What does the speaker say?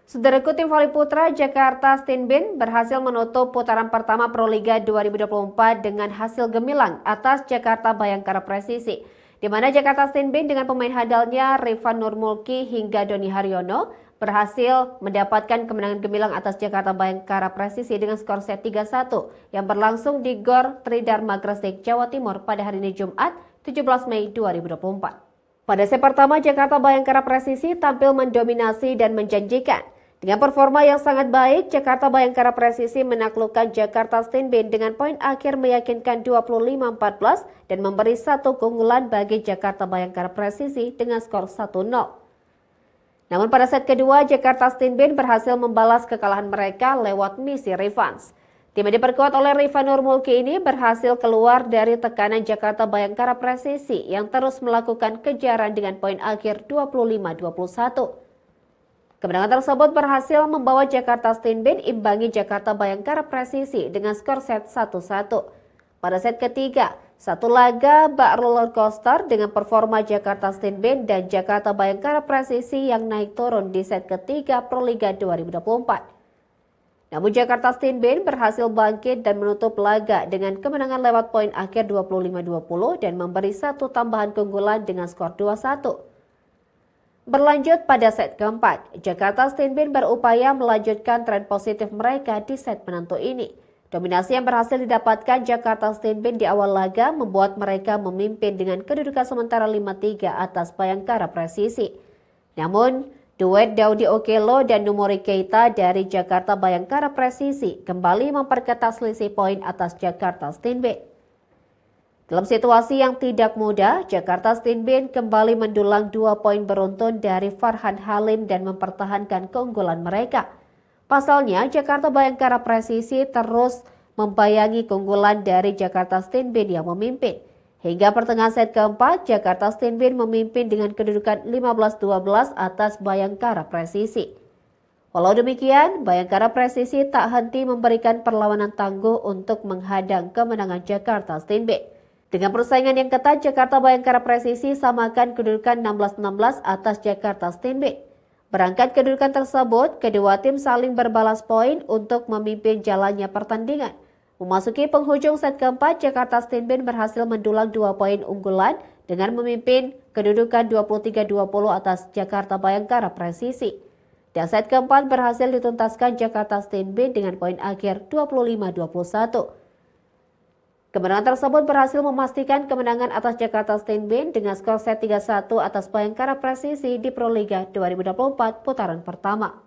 Saudaraku, tim voli putra Jakarta Stinbin berhasil menutup putaran pertama Proliga 2024 dengan hasil gemilang atas Jakarta Bayangkara Presisi, di mana Jakarta Stinbin dengan pemain handalnya Rifan Nurmulki hingga Doni Haryono berhasil mendapatkan kemenangan gemilang atas Jakarta Bayangkara Presisi dengan skor set 3-1 yang berlangsung di Gor Tridharma Gresik, Jawa Timur pada hari ini Jumat 17 Mei 2024. Pada set pertama, Jakarta Bayangkara Presisi tampil mendominasi dan menjanjikan. Dengan performa yang sangat baik, Jakarta Bayangkara Presisi menaklukkan Jakarta Stinbin dengan poin akhir meyakinkan 25-14 dan memberi satu keunggulan bagi Jakarta Bayangkara Presisi dengan skor 1-0. Namun pada set kedua, Jakarta Stinbin berhasil membalas kekalahan mereka lewat misi revans. Tim yang diperkuat oleh Rifan Nurmulki ini berhasil keluar dari tekanan Jakarta Bayangkara Presisi yang terus melakukan kejaran dengan poin akhir 25-21. Kemenangan tersebut berhasil membawa Jakarta Stinbin imbangi Jakarta Bayangkara Presisi dengan skor set 1-1. Pada set ketiga, satu laga bak roller coaster dengan performa Jakarta Stinbin dan Jakarta Bayangkara Presisi yang naik turun di set ketiga Proliga 2024. Namun Jakarta Stinbin berhasil bangkit dan menutup laga dengan kemenangan lewat poin akhir 25-20 dan memberi satu tambahan keunggulan dengan skor 2-1. Berlanjut pada set keempat, Jakarta Stinbin berupaya melanjutkan tren positif mereka di set penentu ini. Dominasi yang berhasil didapatkan Jakarta Stinbin di awal laga membuat mereka memimpin dengan kedudukan sementara 5-3 atas Bayangkara Presisi. Namun, duet Daudi Okello dan Numori Keita dari Jakarta Bayangkara Presisi kembali memperketat selisih poin atas Jakarta Stinbin. Dalam situasi yang tidak mudah, Jakarta Stinbin kembali mendulang 2 poin beruntun dari Farhan Halim dan mempertahankan keunggulan mereka. Pasalnya, Jakarta Bayangkara Presisi terus membayangi keunggulan dari Jakarta Stinbin yang memimpin. Hingga pertengahan set keempat, Jakarta Stinbin memimpin dengan kedudukan 15-12 atas Bayangkara Presisi. Walau demikian, Bayangkara Presisi tak henti memberikan perlawanan tangguh untuk menghadang kemenangan Jakarta Stinbin. Dengan persaingan yang ketat, Jakarta Bayangkara Presisi samakan kedudukan 16-16 atas Jakarta Stinbin. Berangkat kedudukan tersebut, kedua tim saling berbalas poin untuk memimpin jalannya pertandingan. Memasuki penghujung set keempat, Jakarta Stinbin berhasil mendulang 2 poin unggulan dengan memimpin kedudukan 23-20 atas Jakarta Bayangkara Presisi. Dan set keempat berhasil dituntaskan Jakarta Stinbin dengan poin akhir 25-21. Kemenangan tersebut berhasil memastikan kemenangan atas Jakarta Stinbin dengan skor set 3-1 atas Bayangkara Presisi di Proliga 2024 putaran pertama.